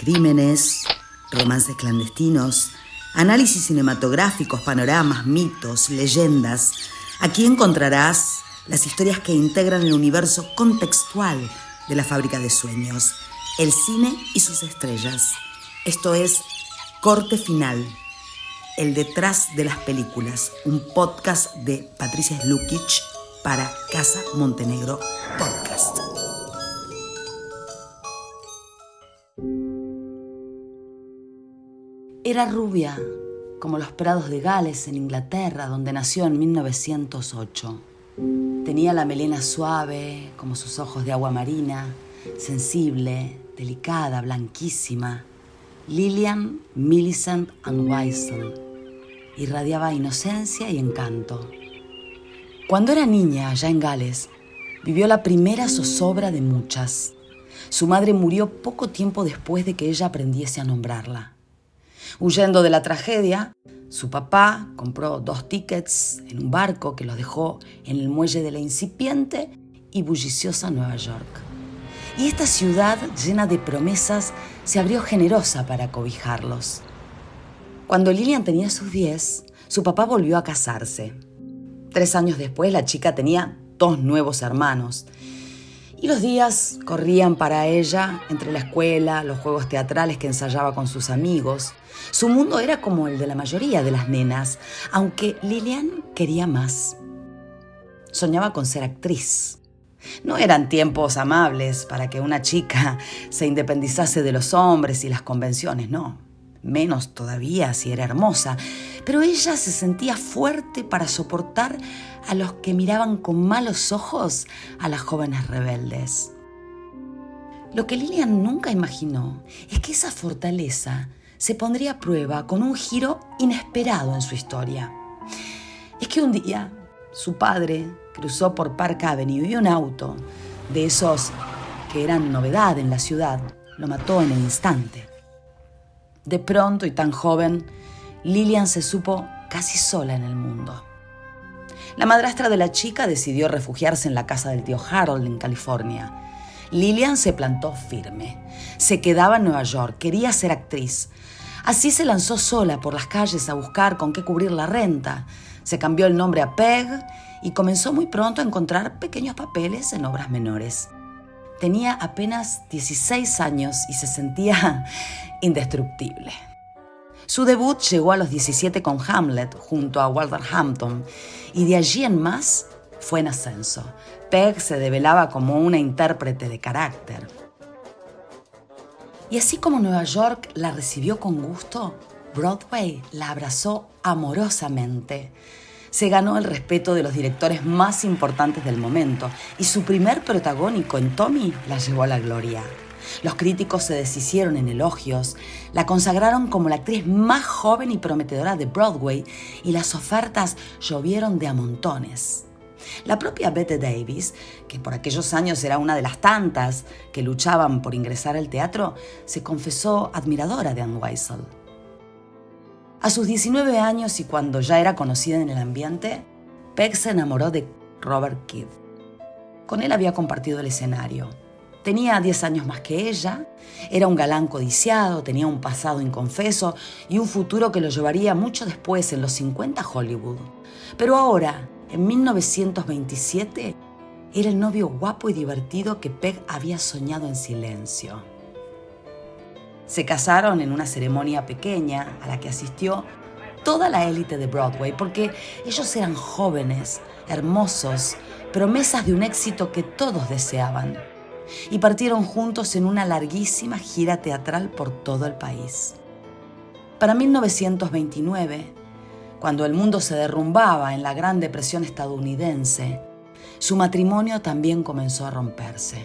crímenes, romances clandestinos, análisis cinematográficos, panoramas, mitos, leyendas. Aquí encontrarás las historias que integran el universo contextual de la fábrica de sueños, el cine y sus estrellas. Esto es Corte Final, el detrás de las películas, un podcast de Patricia Slukic para Casa Montenegro Podcast. Era rubia, como los prados de Gales en Inglaterra, donde nació en 1908. Tenía la melena suave, como sus ojos de agua marina, sensible, delicada, blanquísima. Lillian Millicent and Weissel. Irradiaba inocencia y encanto. Cuando era niña, allá en Gales, vivió la primera zozobra de muchas. Su madre murió poco tiempo después de que ella aprendiese a nombrarla. Huyendo de la tragedia, su papá compró 2 tickets en un barco que los dejó en el muelle de la incipiente y bulliciosa Nueva York. Y esta ciudad, llena de promesas, se abrió generosa para cobijarlos. Cuando Lillian tenía sus 10, su papá volvió a casarse. 3 años después, la chica tenía 2 nuevos hermanos. Y los días corrían para ella entre la escuela, los juegos teatrales que ensayaba con sus amigos. Su mundo era como el de la mayoría de las nenas, aunque Lillian quería más. Soñaba con ser actriz. No eran tiempos amables para que una chica se independizase de los hombres y las convenciones, no. Menos todavía si era hermosa. Pero ella se sentía fuerte para soportar a los que miraban con malos ojos a las jóvenes rebeldes. Lo que Lillian nunca imaginó es que esa fortaleza se pondría a prueba con un giro inesperado en su historia. Es que un día su padre cruzó por Park Avenue y un auto, de esos que eran novedad en la ciudad, lo mató en el instante. De pronto y tan joven, Lillian se supo casi sola en el mundo. La madrastra de la chica decidió refugiarse en la casa del tío Harold en California. Lillian se plantó firme. Se quedaba en Nueva York, quería ser actriz. Así se lanzó sola por las calles a buscar con qué cubrir la renta. Se cambió el nombre a Peg y comenzó muy pronto a encontrar pequeños papeles en obras menores. Tenía apenas 16 años y se sentía indestructible. Su debut llegó a los 17 con Hamlet junto a Walter Hampton y de allí en más fue en ascenso. Peg se develaba como una intérprete de carácter. Y así como Nueva York la recibió con gusto, Broadway la abrazó amorosamente. Se ganó el respeto de los directores más importantes del momento y su primer protagónico en Tommy la llevó a la gloria. Los críticos se deshicieron en elogios, la consagraron como la actriz más joven y prometedora de Broadway y las ofertas llovieron de a montones. La propia Bette Davis, que por aquellos años era una de las tantas que luchaban por ingresar al teatro, se confesó admiradora de Anne Weissel. A sus 19 años y cuando ya era conocida en el ambiente, Peg se enamoró de Robert Kidd. Con él había compartido el escenario. Tenía 10 años más que ella, era un galán codiciado, tenía un pasado inconfeso y un futuro que lo llevaría mucho después, en los 50, a Hollywood. Pero ahora, en 1927, era el novio guapo y divertido que Peg había soñado en silencio. Se casaron en una ceremonia pequeña a la que asistió toda la élite de Broadway porque ellos eran jóvenes, hermosos, promesas de un éxito que todos deseaban. Y partieron juntos en una larguísima gira teatral por todo el país. Para 1929, cuando el mundo se derrumbaba en la Gran Depresión estadounidense, su matrimonio también comenzó a romperse.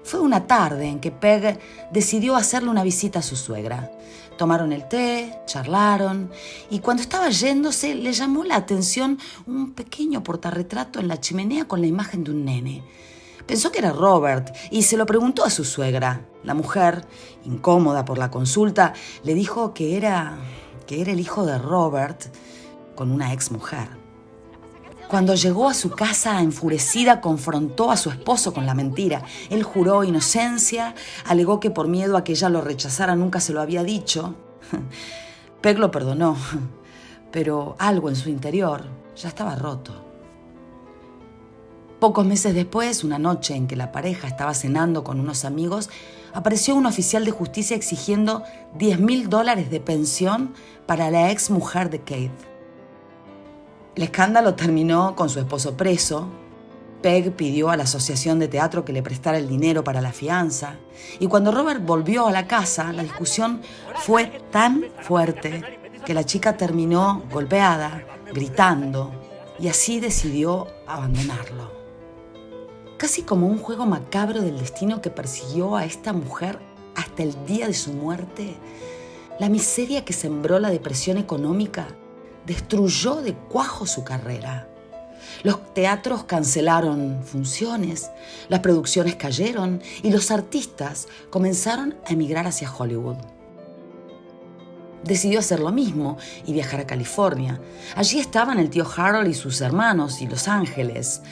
Fue una tarde en que Peg decidió hacerle una visita a su suegra. Tomaron el té, charlaron, y cuando estaba yéndose le llamó la atención un pequeño portarretrato en la chimenea con la imagen de un nene. Pensó que era Robert y se lo preguntó a su suegra. La mujer, incómoda por la consulta, le dijo que era el hijo de Robert con una exmujer. Cuando llegó a su casa enfurecida, confrontó a su esposo con la mentira. Él juró inocencia, alegó que por miedo a que ella lo rechazara nunca se lo había dicho. Peg lo perdonó, pero algo en su interior ya estaba roto. Pocos meses después, una noche en que la pareja estaba cenando con unos amigos, apareció un oficial de justicia exigiendo $10,000 de pensión para la ex mujer de Keith. El escándalo terminó con su esposo preso. Peg pidió a la asociación de teatro que le prestara el dinero para la fianza. Y cuando Robert volvió a la casa, la discusión fue tan fuerte que la chica terminó golpeada, gritando, y así decidió abandonarlo. Casi como un juego macabro del destino que persiguió a esta mujer hasta el día de su muerte, la miseria que sembró la depresión económica destruyó de cuajo su carrera. Los teatros cancelaron funciones, las producciones cayeron y los artistas comenzaron a emigrar hacia Hollywood. Decidió hacer lo mismo y viajar a California. Allí estaban el tío Harold y sus hermanos y Los Ángeles.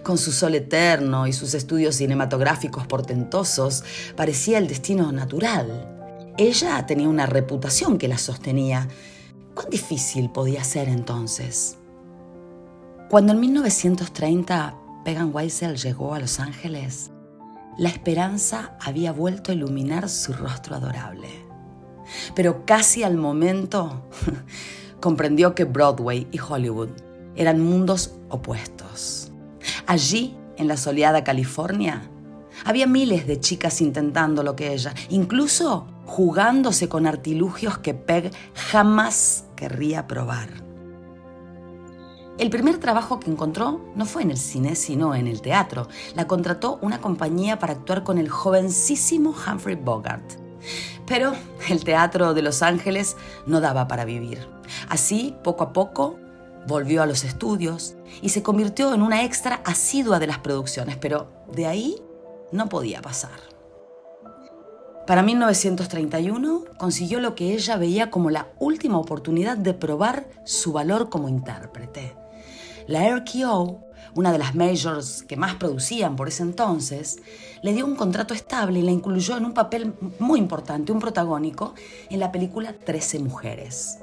Con su sol eterno y sus estudios cinematográficos portentosos, parecía el destino natural. Ella tenía una reputación que la sostenía. ¿Cuán difícil podía ser entonces? Cuando en 1930 Peg Weisel llegó a Los Ángeles, la esperanza había vuelto a iluminar su rostro adorable. Pero casi al momento comprendió que Broadway y Hollywood eran mundos opuestos. Allí, en la soleada California, había miles de chicas intentando lo que ella, incluso jugándose con artilugios que Peg jamás querría probar. El primer trabajo que encontró no fue en el cine, sino en el teatro. La contrató una compañía para actuar con el jovencísimo Humphrey Bogart. Pero el teatro de Los Ángeles no daba para vivir. Así, poco a poco, volvió a los estudios y se convirtió en una extra asidua de las producciones, pero de ahí no podía pasar. Para 1931 consiguió lo que ella veía como la última oportunidad de probar su valor como intérprete. La RKO, una de las majors que más producían por ese entonces, le dio un contrato estable y la incluyó en un papel muy importante, un protagónico, en la película 13 mujeres.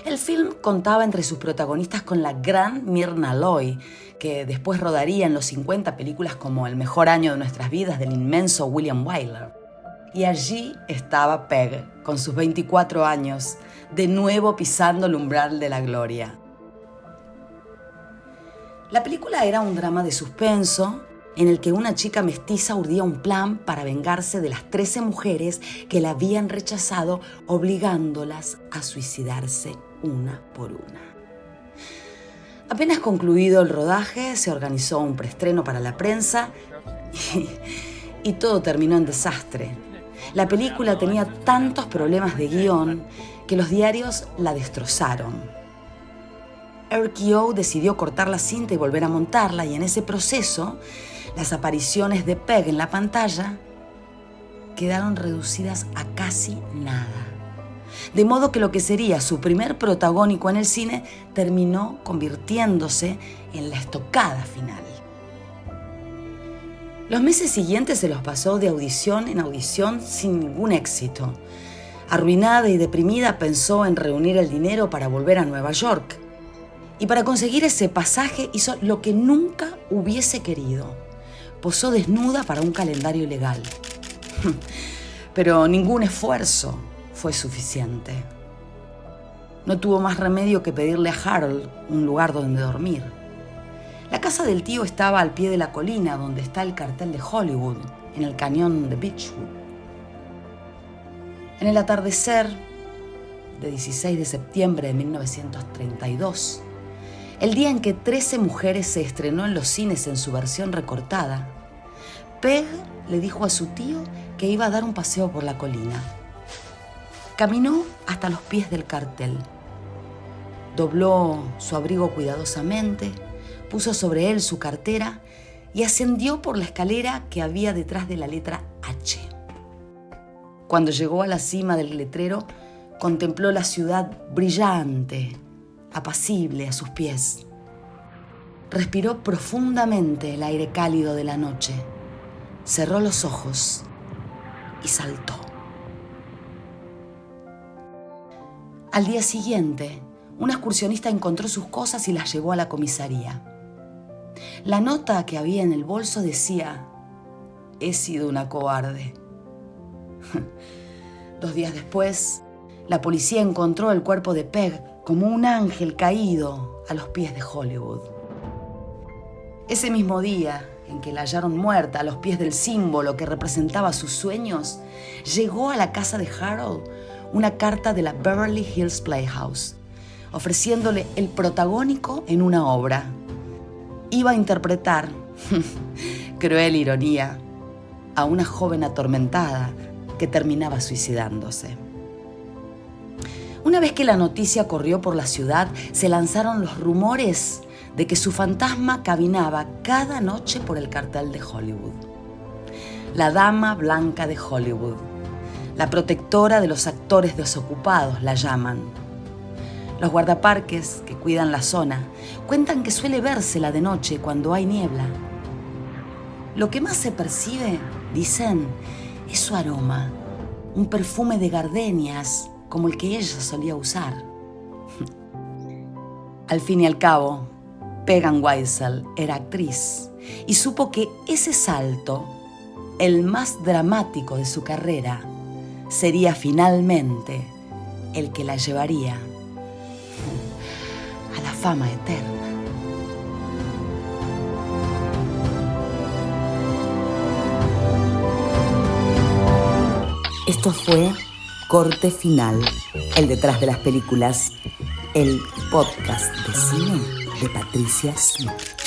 El film contaba entre sus protagonistas con la gran Myrna Loy, que después rodaría en los 50 películas como El mejor año de nuestras vidas del inmenso William Wyler. Y allí estaba Peg, con sus 24 años, de nuevo pisando el umbral de la gloria. La película era un drama de suspenso en el que una chica mestiza urdía un plan para vengarse de las 13 mujeres que la habían rechazado, obligándolas a suicidarse una por una. Apenas concluido el rodaje, se organizó un preestreno para la prensa y todo terminó en desastre. La película tenía tantos problemas de guión que los diarios la destrozaron. RKO decidió cortar la cinta y volver a montarla, y en ese proceso, las apariciones de Peg en la pantalla quedaron reducidas a casi nada. De modo que lo que sería su primer protagónico en el cine terminó convirtiéndose en la estocada final. Los meses siguientes se los pasó de audición en audición sin ningún éxito. Arruinada y deprimida, pensó en reunir el dinero para volver a Nueva York. Y para conseguir ese pasaje hizo lo que nunca hubiese querido. Posó desnuda para un calendario ilegal. Pero ningún esfuerzo fue suficiente. No tuvo más remedio que pedirle a Harold un lugar donde dormir. La casa del tío estaba al pie de la colina donde está el cartel de Hollywood, en el cañón de Beechwood. En el atardecer de 16 de septiembre de 1932, el día en que 13 mujeres se estrenó en los cines en su versión recortada, Peg le dijo a su tío que iba a dar un paseo por la colina. Caminó hasta los pies del cartel. Dobló su abrigo cuidadosamente, puso sobre él su cartera y ascendió por la escalera que había detrás de la letra H. Cuando llegó a la cima del letrero, contempló la ciudad brillante, apacible a sus pies. Respiró profundamente el aire cálido de la noche, cerró los ojos y saltó. Al día siguiente, un excursionista encontró sus cosas y las llevó a la comisaría. La nota que había en el bolso decía: «He sido una cobarde». 2 días después, la policía encontró el cuerpo de Peg como un ángel caído a los pies de Hollywood. Ese mismo día en que la hallaron muerta a los pies del símbolo que representaba sus sueños, llegó a la casa de Harold una carta de la Beverly Hills Playhouse, ofreciéndole el protagónico en una obra. Iba a interpretar, cruel ironía, a una joven atormentada que terminaba suicidándose. Una vez que la noticia corrió por la ciudad, se lanzaron los rumores de que su fantasma caminaba cada noche por el cartel de Hollywood. La dama blanca de Hollywood, la protectora de los actores desocupados, la llaman. Los guardaparques que cuidan la zona cuentan que suele vérsela de noche cuando hay niebla. Lo que más se percibe, dicen, es su aroma, un perfume de gardenias como el que ella solía usar. Al fin y al cabo, Peg Ann Weisel era actriz y supo que ese salto, el más dramático de su carrera, sería finalmente el que la llevaría a la fama eterna. Esto fue Corte Final, el detrás de las películas, el podcast de cine de Patricia Smith.